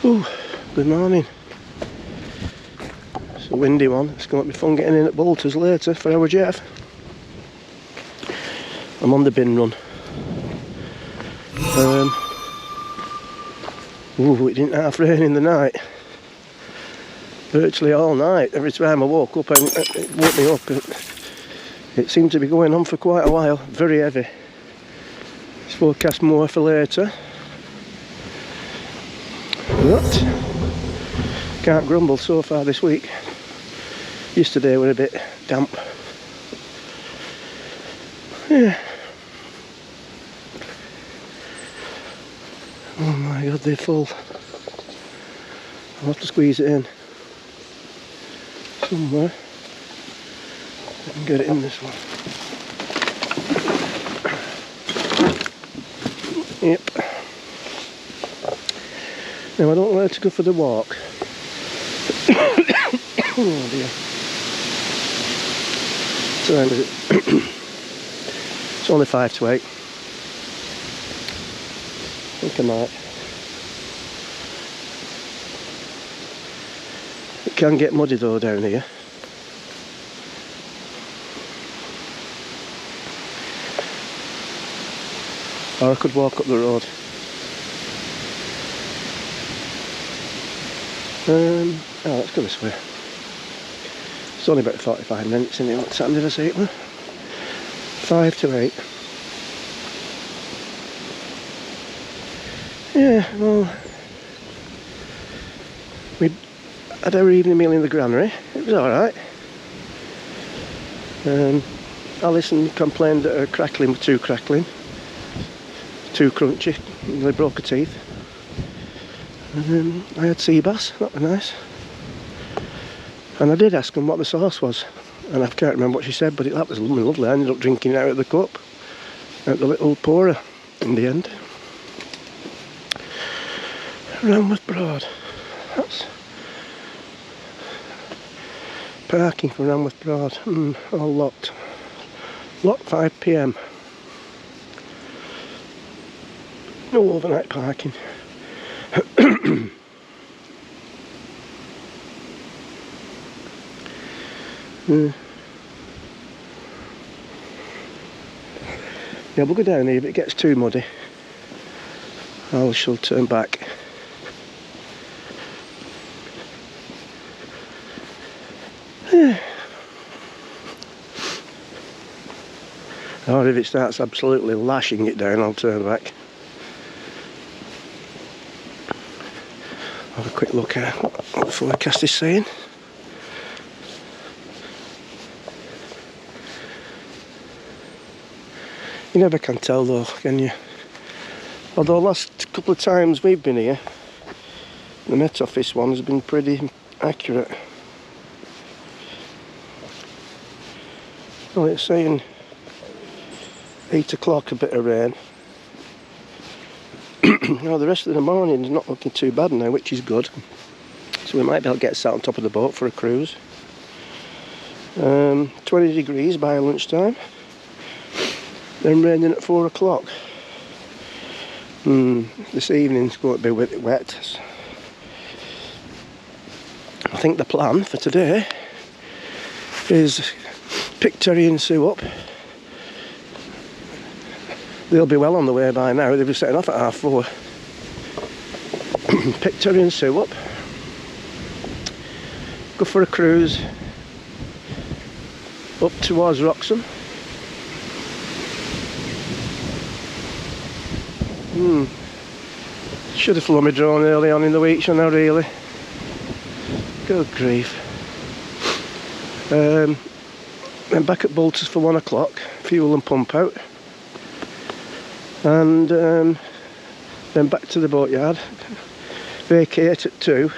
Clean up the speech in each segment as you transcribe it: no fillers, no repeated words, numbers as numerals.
Ooh, good morning. It's a windy one. It's going to be fun getting in at Bolters later for our Jeff. I'm on the bin run. Ooh, it didn't half rain in the night. Virtually all night. Every time I woke up, it woke me up. It seemed to be going on for quite a while. Very heavy. It's forecast more for later. But can't grumble so far this week. Yesterday were a bit damp. Yeah. Oh my god, they're full. I'll have to squeeze it in somewhere. I can get it in this one. Yep. Now I don't know where to go for the walk. Oh dear. What time is it? It's only 5 to 8. I think I might. It can get muddy though down here. Or I could walk up the road. Oh, let's go this way. It's only about 45 minutes, isn't it? What time did I say it was? 5 to 8. Yeah, well, we had our evening meal in the granary. It was alright. Alison complained that her crackling was too crackling, too crunchy, nearly broke her teeth. And I had sea bass, that was nice. And I did ask them what the sauce was, and I can't remember what she said, but that was lovely. I ended up drinking it out of the cup at the little pourer in the end. Ramble Broad. That's parking for Ramble Broad. All locked. Locked 5 PM. No overnight parking. Yeah, we'll go down here. If it gets too muddy, I shall turn back. Or if it starts absolutely lashing it down, I'll turn back. Have a quick look at what the forecast is saying. You never can tell though, can you? Although last couple of times we've been here, the Met Office one has been pretty accurate. Well, it's saying 8 o'clock, a bit of rain. Now the rest of the morning is not looking too bad now, which is good. So we might be able to get sat on top of the boat for a cruise. 20 degrees by lunchtime. Then raining at 4 o'clock. This evening's going to be wet. I think the plan for today is pick Terry and Sue up. They'll be well on the way by now. They'll be setting off at 4:30. Pick Terry and Sue up. Go for a cruise up towards Wroxham. Should have flown my drone early on in the week, shouldn't I, really? Good grief. Then back at Bolters for 1 o'clock, fuel and pump out. And then back to the boatyard, vacate at 2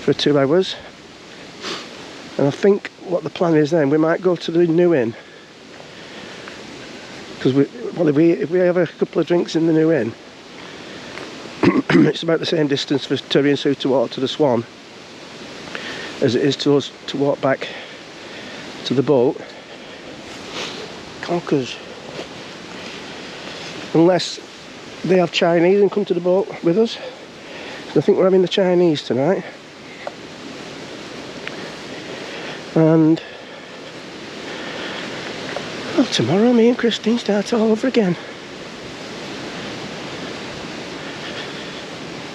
for 2 hours. And I think what the plan is then, we might go to the new inn. Because if we have a couple of drinks in the new inn, it's about the same distance for Terry and Sue to walk to the Swan as it is to us to walk back to the boat. Conkers. Unless they have Chinese and come to the boat with us. I think we're having the Chinese tonight. And well, tomorrow me and Christine start all over again.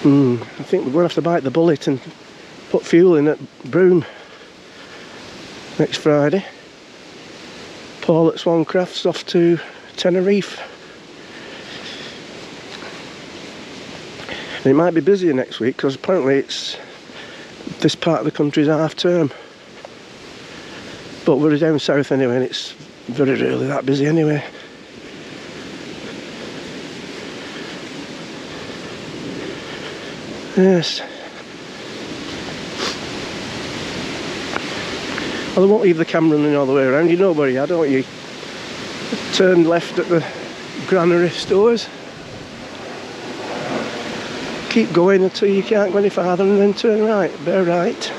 I think we're going to have to bite the bullet and put fuel in at Bure next Friday. Paul at Swancraft's off to Tenerife. And it might be busier next week because apparently it's this part of the country's half term. But we're down south anyway and it's very rarely that busy anyway. Yes. Well, I won't leave the camera running all the way around. You know where you are, don't you? Turn left at the granary stores. Keep going until you can't go any farther and then turn right. Bear right.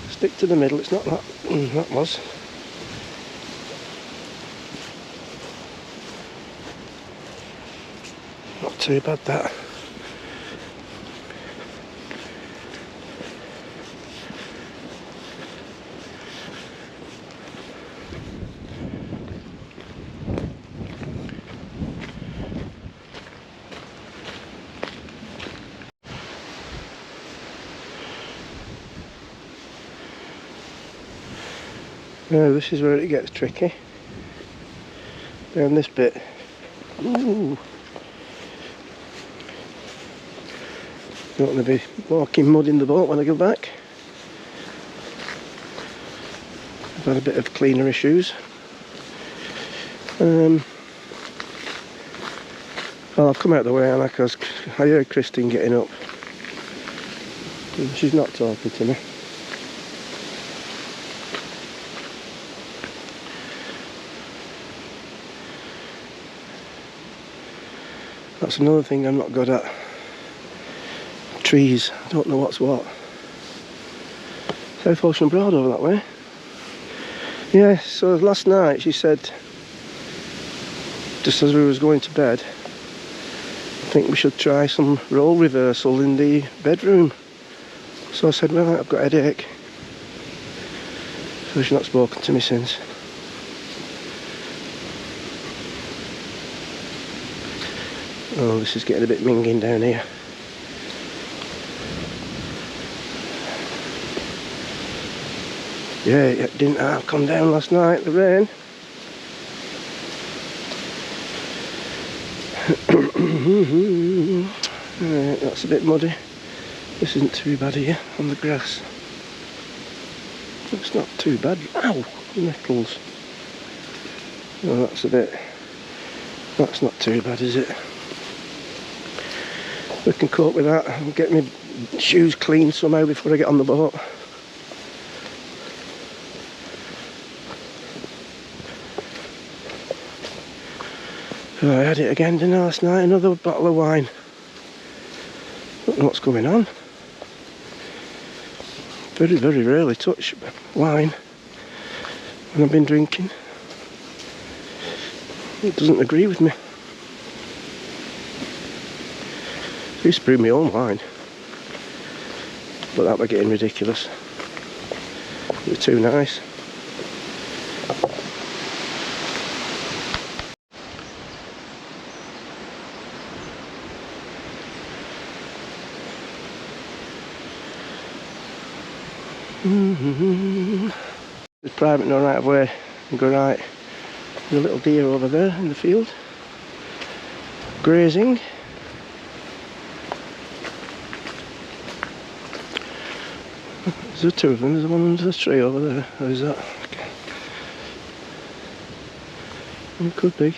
Stick to the middle. It's not that. That was. Not too bad that. Now this is where it gets tricky. Down this bit. Ooh. Don't want to be walking mud in the boat when I go back. I've had a bit of cleaner issues. Well, I've come out the way and because I heard Christine getting up. She's not talking to me. That's another thing I'm not good at. Trees. I don't know what's what. South Ocean Broad over that way. Yeah, so last night she said, just as we was going to bed, I think we should try some role reversal in the bedroom. So I said, well, I've got a headache. So she's not spoken to me since. Oh, this is getting a bit minging down here. Yeah, it didn't half come down last night, the rain. Right, that's a bit muddy. This isn't too bad here on the grass. It's not too bad. Ow! Nettles. Oh, that's a bit... That's not too bad, is it? We can cope with that and get my shoes clean somehow before I get on the boat. Oh, I had it again, didn't I, last night? Another bottle of wine. Don't know what's going on. Very, very rarely touch wine when I've been drinking. It doesn't agree with me. I used to brew my own wine, but that was getting ridiculous. It was too nice. There's private no right of way and go right. There's a little deer over there in the field, grazing. There's two of them. There's one under the tree over there. How is that? Okay. It could be.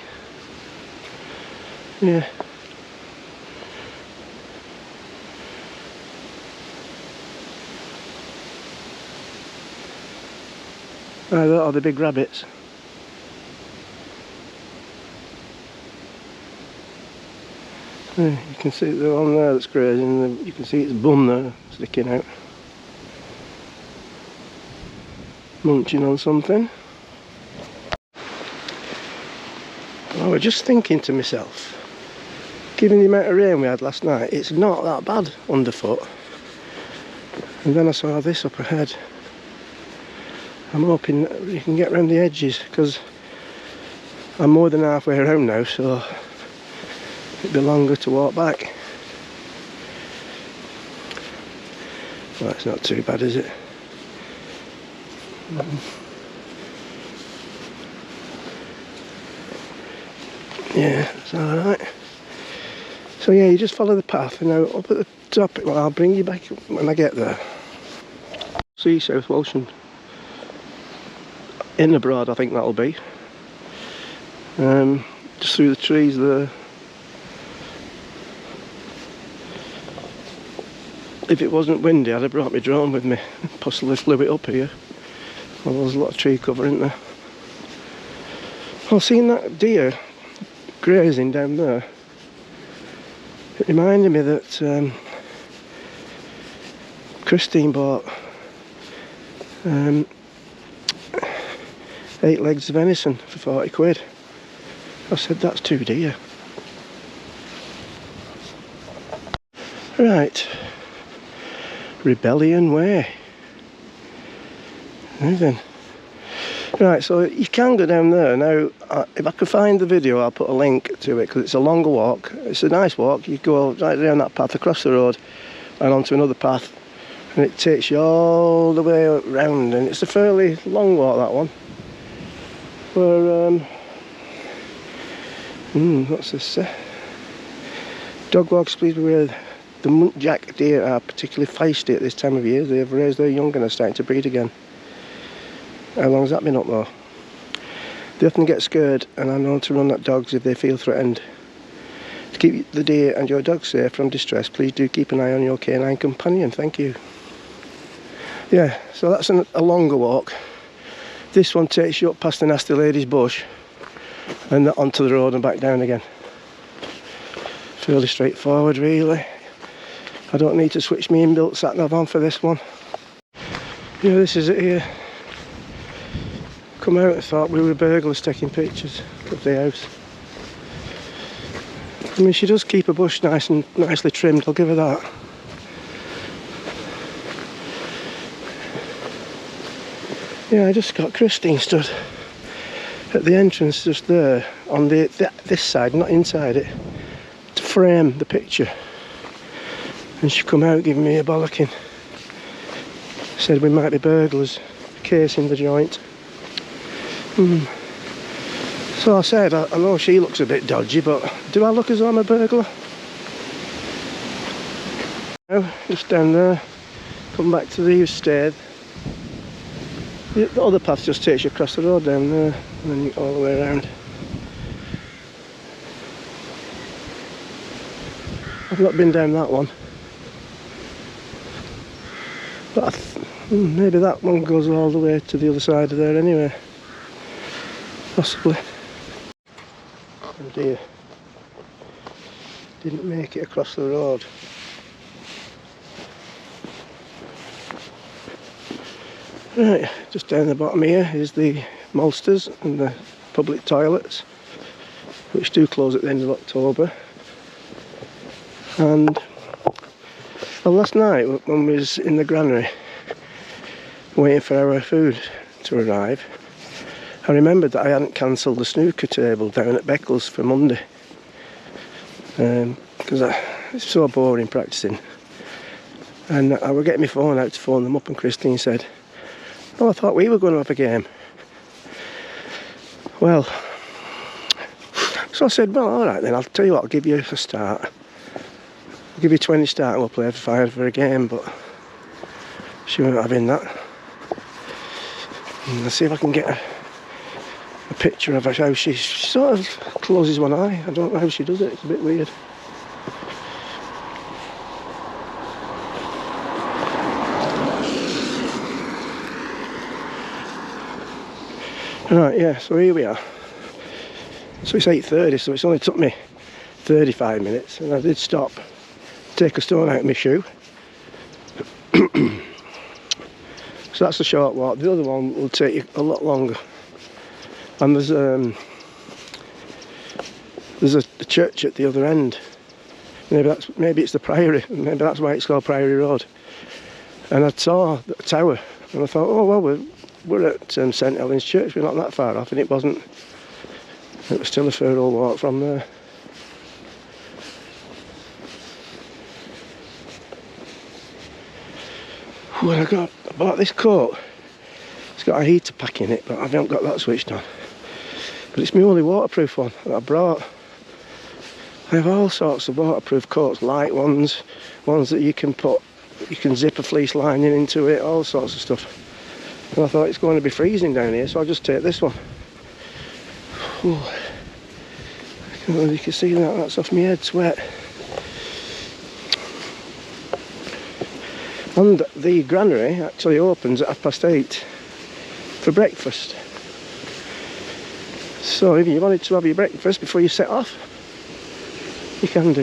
Yeah. Ah, that are the big rabbits. Yeah, you can see the one there that's grazing, and you can see its bum there sticking out. Munching on something. I was just thinking to myself, given the amount of rain we had last night, it's not that bad underfoot. And then I saw this up ahead. I'm hoping that you can get around the edges, because I'm more than halfway around now, so it'd be longer to walk back. Well, it's not too bad, is it? Yeah, it's alright. So yeah, you just follow the path, and now up at the top, well, I'll bring you back when I get there. See South Walsham in the Broad, I think that'll be. Just through the trees there. If it wasn't windy, I'd have brought my drone with me, possibly flew it up here. Well, there's a lot of tree cover, isn't there? I've seen that deer grazing down there. It reminded me that Christine bought 8 legs of venison for 40 quid. I said, that's 2 deer. Right. Rebellion Way. Now then. Right, so you can go down there. Now, if I could find the video, I'll put a link to it, because it's a longer walk. It's a nice walk. You go right down that path, across the road, and onto another path, and it takes you all the way around, and it's a fairly long walk, that one. Where, what's this say? Dog walks, please beware. The muntjac deer are particularly feisty at this time of year. They have raised their young and are starting to breed again. How long has that been up though? They often get scared and are known to run at dogs if they feel threatened. To keep the deer and your dog safe from distress, please do keep an eye on your canine companion. Thank you. Yeah, so that's a longer walk. This one takes you up past the Nasty Lady's bush and onto the road and back down again. Fairly straightforward, really. I don't need to switch my inbuilt sat nav on for this one. Yeah, this is it here. Come out and thought we were burglars taking pictures of the house. I mean, she does keep a bush nicely trimmed, I'll give her that. Yeah, I just got Christine stood at the entrance just there, on this side, not inside it, to frame the picture. And she come out giving me a bollocking. Said we might be burglars, case in the joint. So I said, I know she looks a bit dodgy, but do I look as though I'm a burglar? No, just down there, come back to the estate. The other path just takes you across the road down there, and then you all the way around. I've not been down that one. But maybe that one goes all the way to the other side of there anyway. Possibly. Oh dear. Didn't make it across the road. Right, just down the bottom here is the maltsters and the public toilets, which do close at the end of October. And well, last night when we was in the granary waiting for our food to arrive, I remembered that I hadn't cancelled the snooker table down at Beccles for Monday, because it's so boring practising. And I was getting my phone out to phone them up, and Christine said, "Oh, I thought we were going to have a game." Well, so I said, "Well, alright then, I'll tell you what, I'll give you a start. I'll give you 20 start and we'll play for a game," but she weren't having that. And let's see if I can get a picture of how she sort of closes one eye. I don't know how she does it, it's a bit weird. Right, yeah, so here we are. So it's 8:30, so it's only took me 35 minutes, and I did stop, take a stone out of my shoe. So that's a short walk. The other one will take you a lot longer. And there's a church at the other end, Maybe it's the Priory, maybe that's why it's called Priory Road. And I saw the tower, and I thought, oh well, we're at St Helens Church, we're not that far off, and it wasn't. It was still a fair old walk from there. When I bought this coat, it's got a heater pack in it, but I haven't got that switched on. But it's my only waterproof one that I brought. I have all sorts of waterproof coats, light ones that you can zip a fleece lining into it, all sorts of stuff. And I thought it's going to be freezing down here, so I'll just take this one. Ooh. Well, you can see that's off my head, sweat. And the granary actually opens at 8:30 for breakfast. So if you wanted to have your breakfast before you set off, you can do.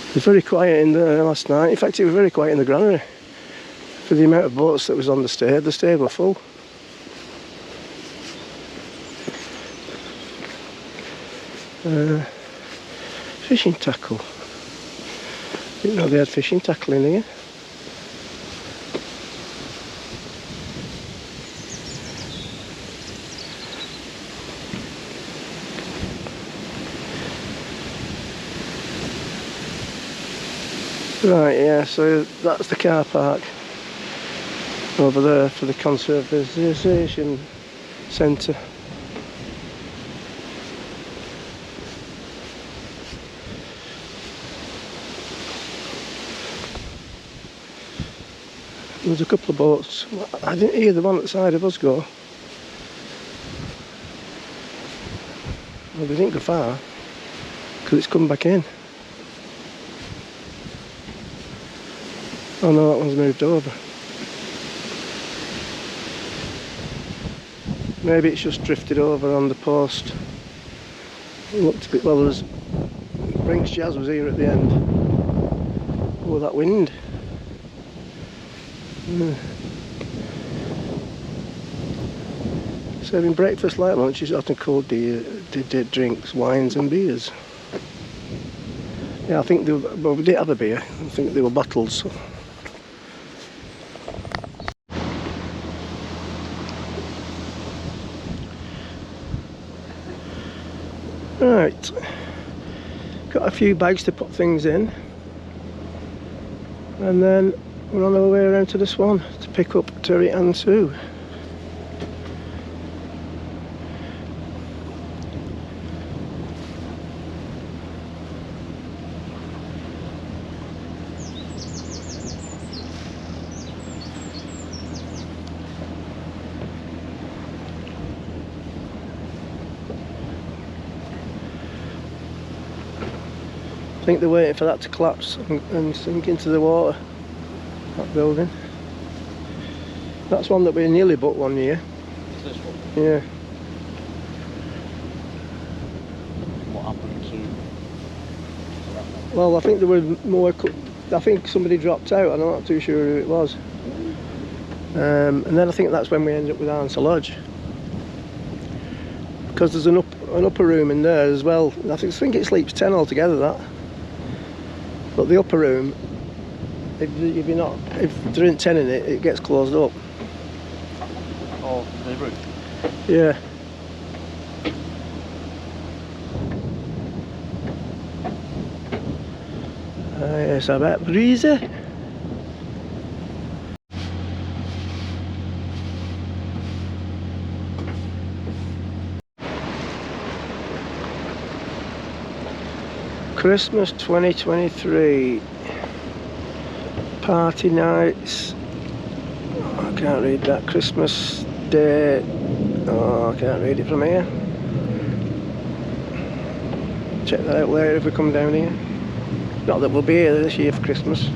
It was very quiet in there last night. In fact, it was very quiet in the granary for the amount of boats that was on the stair. The stair were full. Fishing tackle. Didn't know they had fishing tackle in here. Right, yeah, so that's the car park over there for the conservation centre. There's a couple of boats. I didn't hear the one at the side of us go. Well, they didn't go far because it's come back in. Oh no, that one's moved over. Maybe it's just drifted over on the post. It looked a bit, well, there's Brinks Jazz was here at the end. Oh, that wind. Serving breakfast, light lunch is often called the drinks, wines and beers. Yeah, I think they were, well, we did have a beer. I think they were bottles. So. Right, got a few bags to put things in, and then we're on our way around to the Swan to pick up Terry and Sue. I think they're waiting for that to collapse and sink into the water, that building. That's one that we nearly bought one year. Is this one? Yeah. What happened to... Well, I think there were more, I think somebody dropped out, I'm not too sure who it was. And then I think that's when we ended up with Ansel Lodge. Because there's an upper room in there as well. I think it sleeps 10 altogether, that. But the upper room, if there isn't 10 in it, it gets closed up. Oh, the roof? Yeah. Yes, I bet. Breezy. Christmas 2023 party nights. Oh, I can't read that. Christmas Day. Oh, I can't read it from here. Check that out later if we come down here. Not that we'll be here this year for Christmas.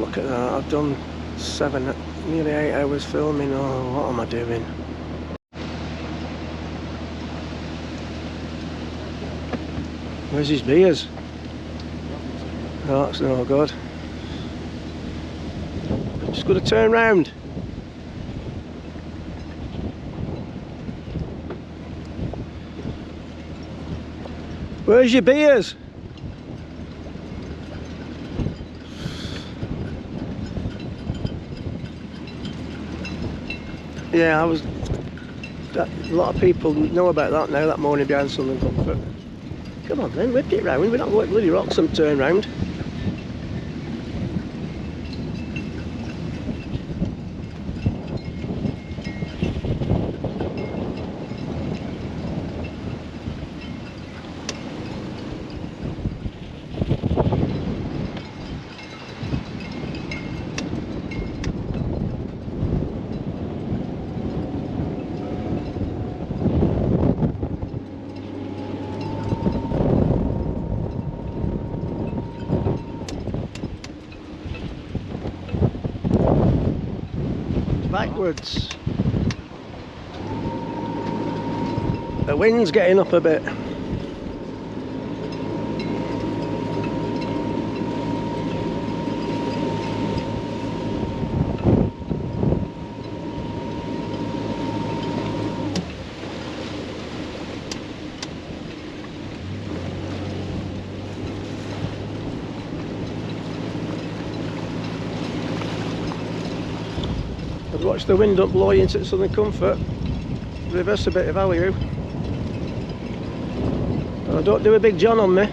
look at that. I've done nearly 8 hours filming. Oh, what am I doing? Where's his beers? Oh, that's no good. Just got to turn round. Where's your beers? Yeah, a lot of people know about that now, that morning behind Southern Comfort. Come on then, whip it round, we're not going bloody Wroxham turn round. Backwards. The wind's getting up a bit. Watch the wind up blow you into Southern Comfort. Reverse a bit if I were you. Oh, don't do a big John on me.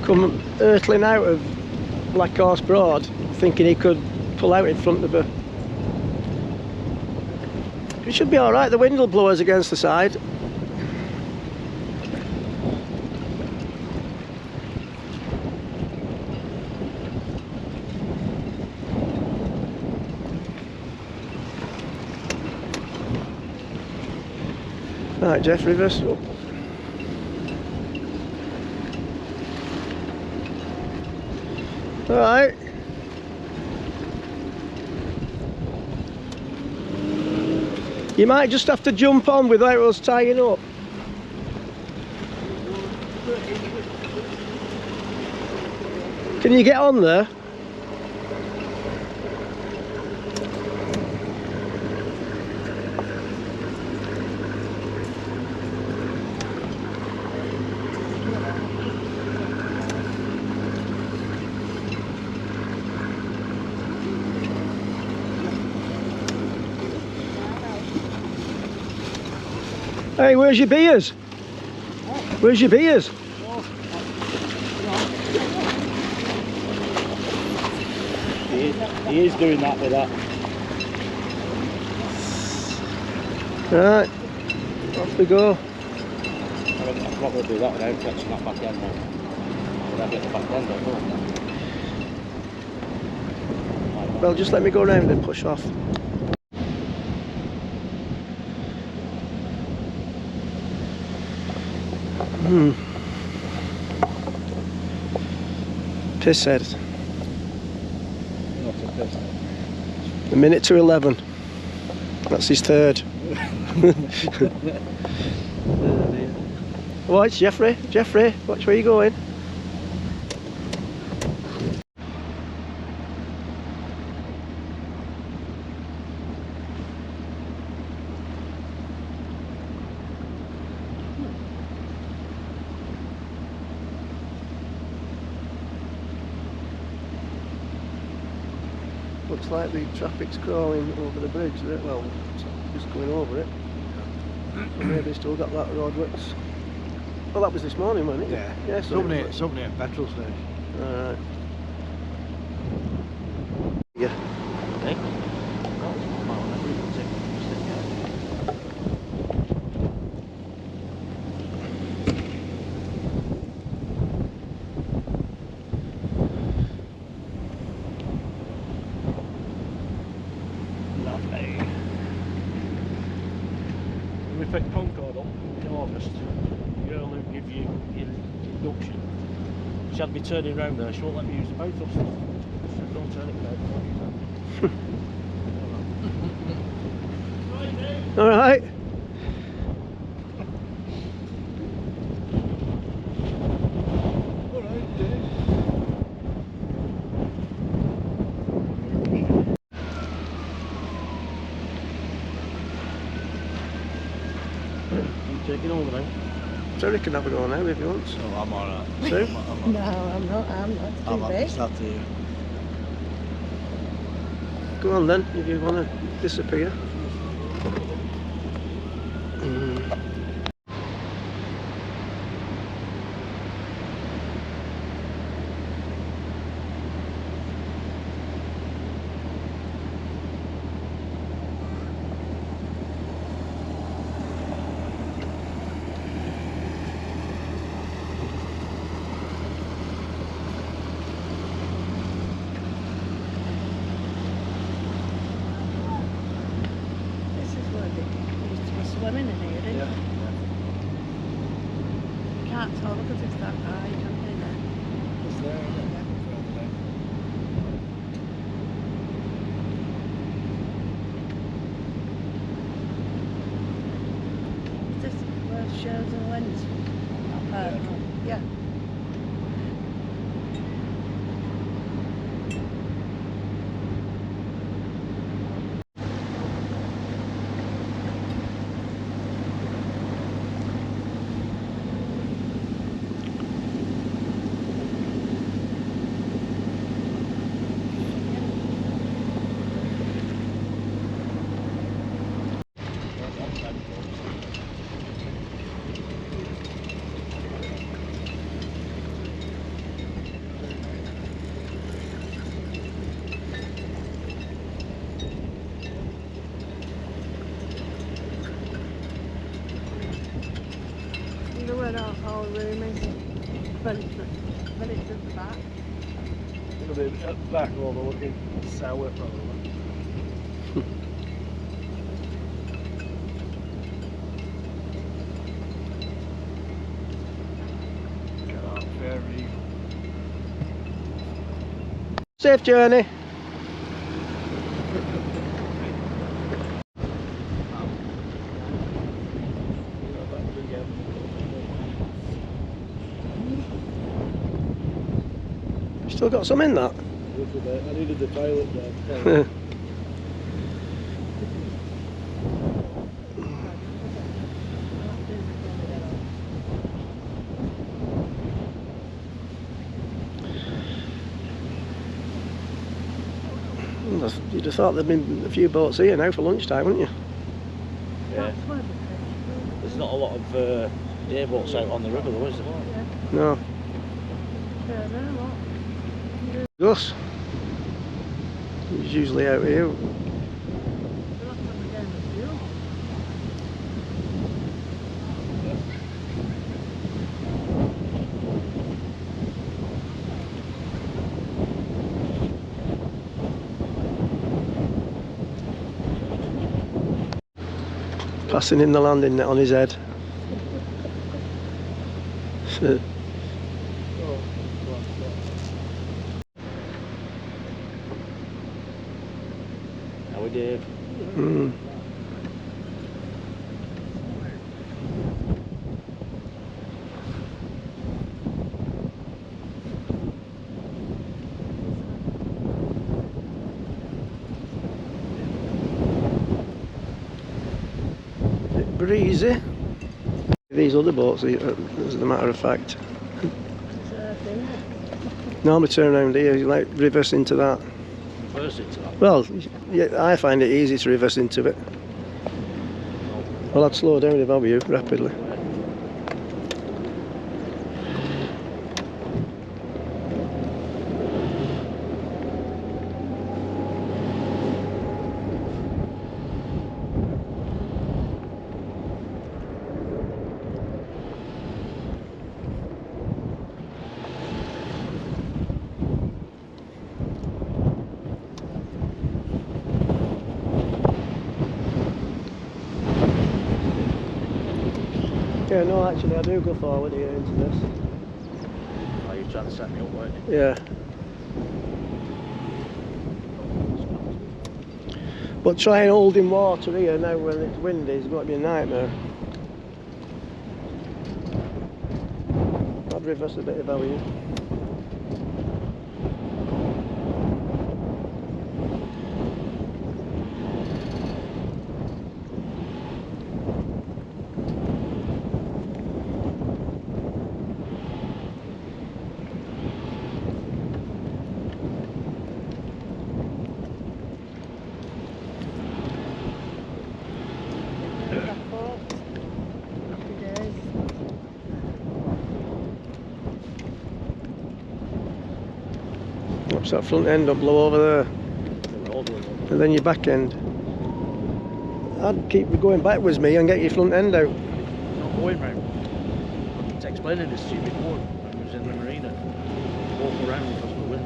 Come hurtling out of Black Horse Broad thinking he could pull out in front of her. It should be alright, the wind will blow us against the side. Right, Jeff, reverse up. Alright. You might just have to jump on without us tying up. Can you get on there? Hey, where's your beers? Where's your beers? He is doing that with that. Right, off we go. I'll probably do that without catching that back end now. I'll get the back end on, won't I? Well, just let me go round and push off. Piss head. Not a piss. A minute to 11. That's his third. Oh, it's Jeffrey. Jeffrey, watch where you're going. Looks like the traffic's crawling over the bridge, well, just going over it. And maybe still got that roadworks. Well, that was this morning, wasn't it? Yeah. Yeah, Somebody at petrol station. Alright. Yeah. Hey? junction. She had me turning round there, she won't let me use the boat up. She said, don't turn it there. Alright. Taking over now. Terry can have a go now if he wants. Oh, I'm alright. Sue? No, I'm not. It's too big. Sat here. Go on then, if you want to disappear. Swimming in here, isn't it? You can't tell because it's that high, can't you? It's there, isn't it? Is this where it shows the lens? Yeah. Where our whole room is, but it's at the back. It'll be at the back, although looking sour probably. Get out very. Safe journey. Still got some in that? A little bit. I needed the toilet there. You'd have thought there'd been a few boats here now for lunchtime, wouldn't you? Yeah. There's not a lot of airboats out on the river though, is there? No. Yeah, no, what? Gus. He's usually out here. Passing in the landing net on his head. How we Dave? Bit breezy. These other boats, as a matter of fact. Normally turn around here, you like reverse into that. Reverse into that? Well, yeah, I find it easy to reverse into it. Well, I'd slow down if I were you, rapidly. Yeah, no, actually, I do go forward here into this. trying to set me up, weren't you? Yeah. But try and hold in water here now when it's windy, it's going to be a nightmare. I'd reverse a bit of value. Watch that front end up blow over there. And then your back end. I'd keep going backwards me and get your front end out. Not going round. It's explaining this to you before when we was in the marina. Walk around because of the wind.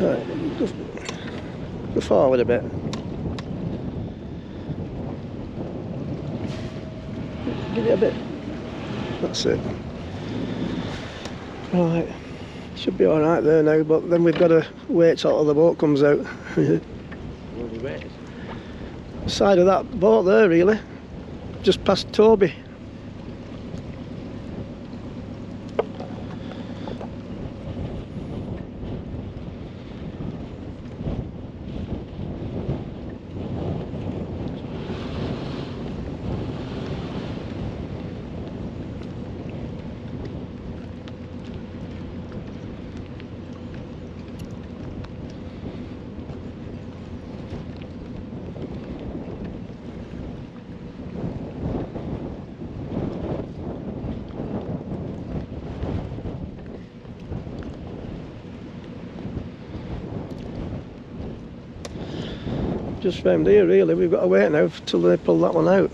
Right, go forward a bit. Give it a bit. That's it. Right, should be alright there now, but then we've got to wait till the boat comes out. Where we waited? Side of that boat there, really. Just past Toby. Just round here really, we've got to wait now till they pull that one out.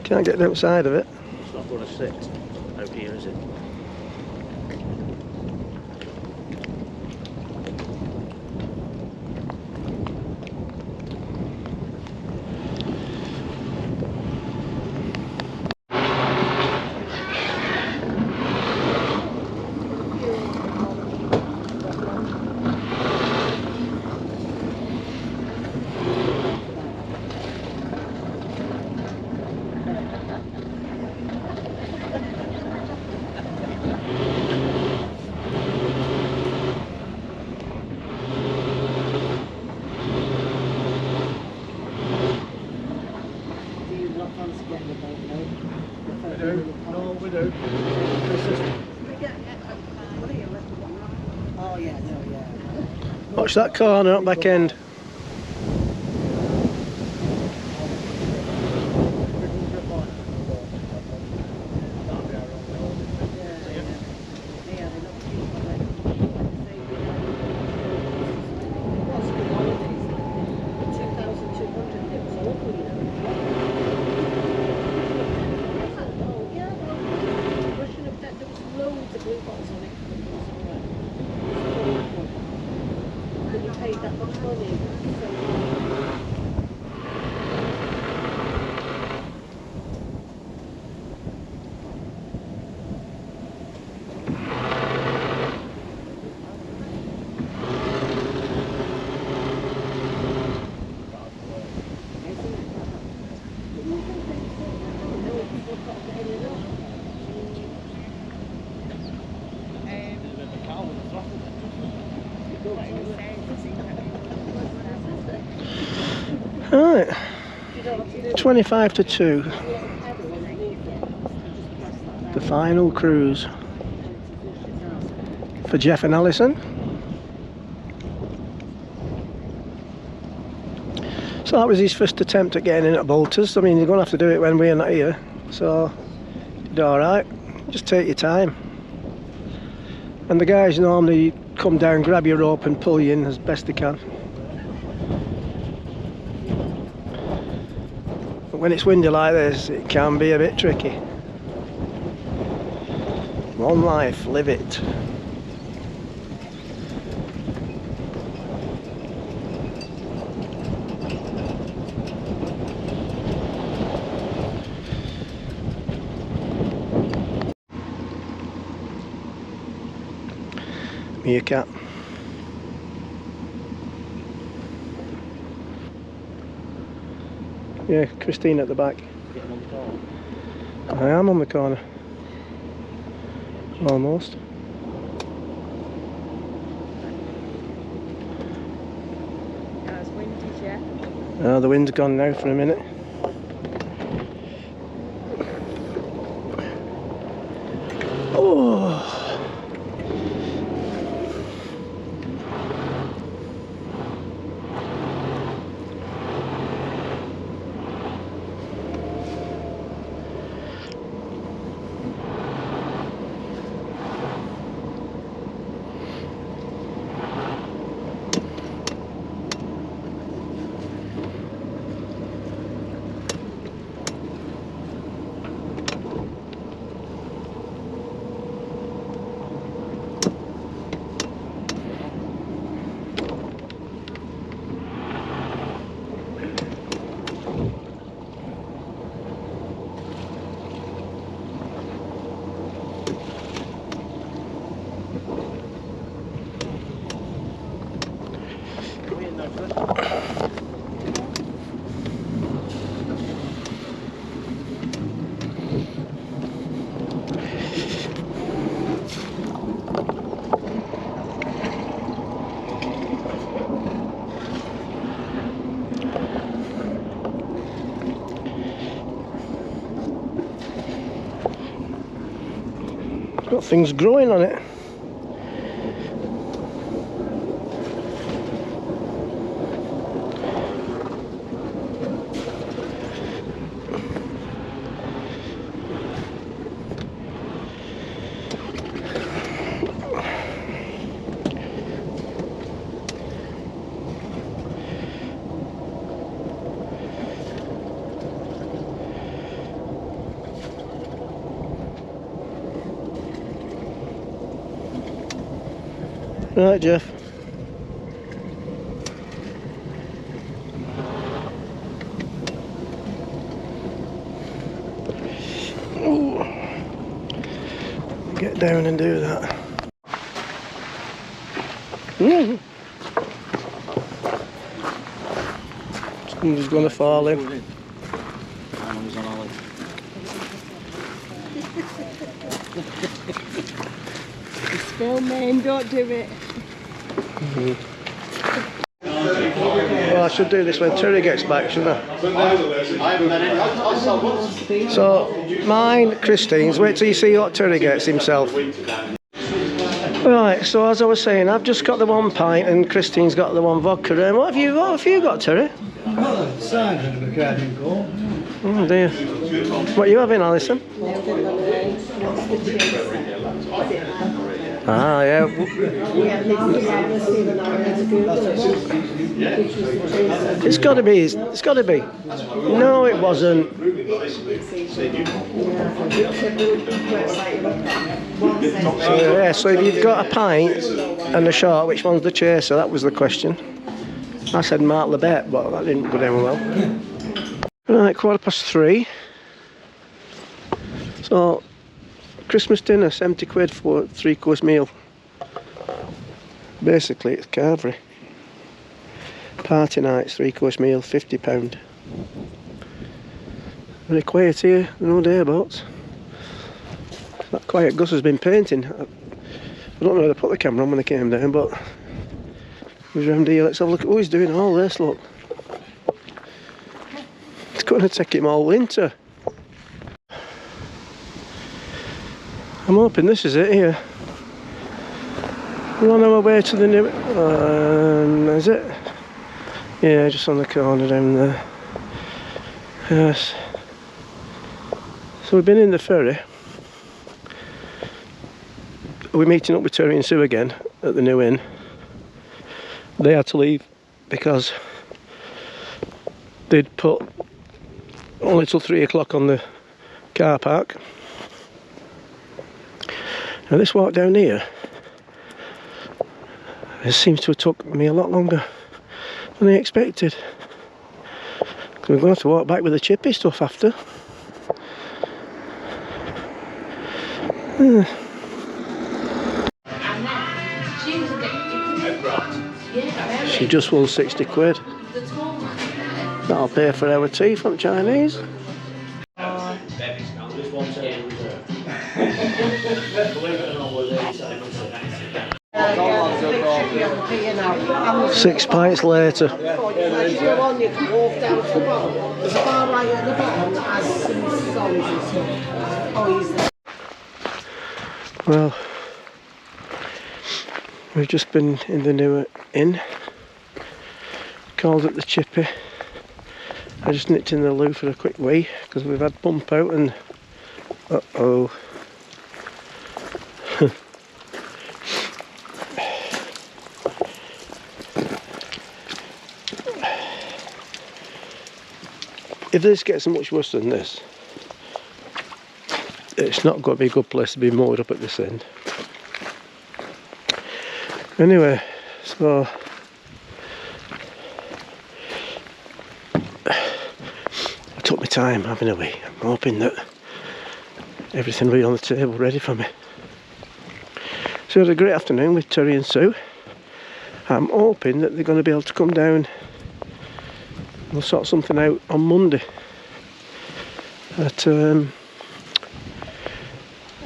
Can't get outside of it. It's not going to sit out here, is it? Watch that corner up back end. Right, 25 to 2. The final cruise for Jeff and Alison. So that was his first attempt at getting in at Bolters. I mean, you're going to have to do it when we're not here. So, you did alright. Just take your time. And the guys normally come down, grab your rope and pull you in as best they can. But when it's windy like this, it can be a bit tricky. One life, live it. Meerkat. Yeah, Christine at the back. Getting on the car. I am on the corner. Almost. Yeah, it's windy, yeah. The wind's gone now for a minute. Oh. Got things growing on it. Right, Jeff. Ooh. Get down and do that. Somebody's gonna fall in. Still men, don't do it. Well, I should do this when Terry gets back, shouldn't I? So, mine, Christine's, wait till you see what Terry gets himself. Right, so as I was saying, I've just got the 1 pint and Christine's got the 1 vodka. What have you got, Terry? Oh dear. What are you having, Alison? Ah, yeah. It's got to be. It's got to be. No, it wasn't. So, yeah, so if you've got a pint and a shot, which one's the chaser? That was the question. I said Mark Lebet, but that didn't go down well. Right, 3:15. So, Christmas dinner, 70 quid for a 3-course meal. Basically, it's carvery. Party nights, 3-course meal, £50. Very quiet here, no day boats. That quiet Gus has been painting. I don't know where to put the camera on when I came down, but he was around here. Let's have a look at what he's doing all this, look. It's going to take him all winter. I'm hoping this is it here. We're on our way to the new... is it? Yeah, just on the corner down there. Yes. So we've been in the ferry. We're meeting up with Terry and Sue again at the new inn. They had to leave because they'd put only till 3 o'clock on the car park. Now this walk down here, it seems to have took me a lot longer than I expected. We're going to have to walk back with the chippy stuff after. She just won 60 quid. That'll pay for our tea from Chinese. Six pints later. Well, we've just been in the new inn. Called it the Chippy. I just nipped in the loo for a quick wee because we've had pump out and uh-oh. If this gets much worse than this, it's not going to be a good place to be moored up at this end. Anyway, so I took my time having a wee. I'm hoping that everything will be on the table ready for me. So we had a great afternoon with Terry and Sue. I'm hoping that they're going to be able to come down. We'll sort something out on Monday.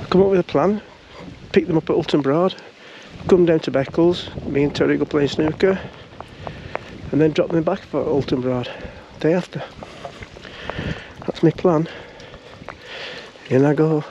Come up with a plan, pick them up at Ulton Broad, come down to Beccles, me and Terry go playing snooker, and then drop them back for Ulton Broad day after. That's my plan. In I go.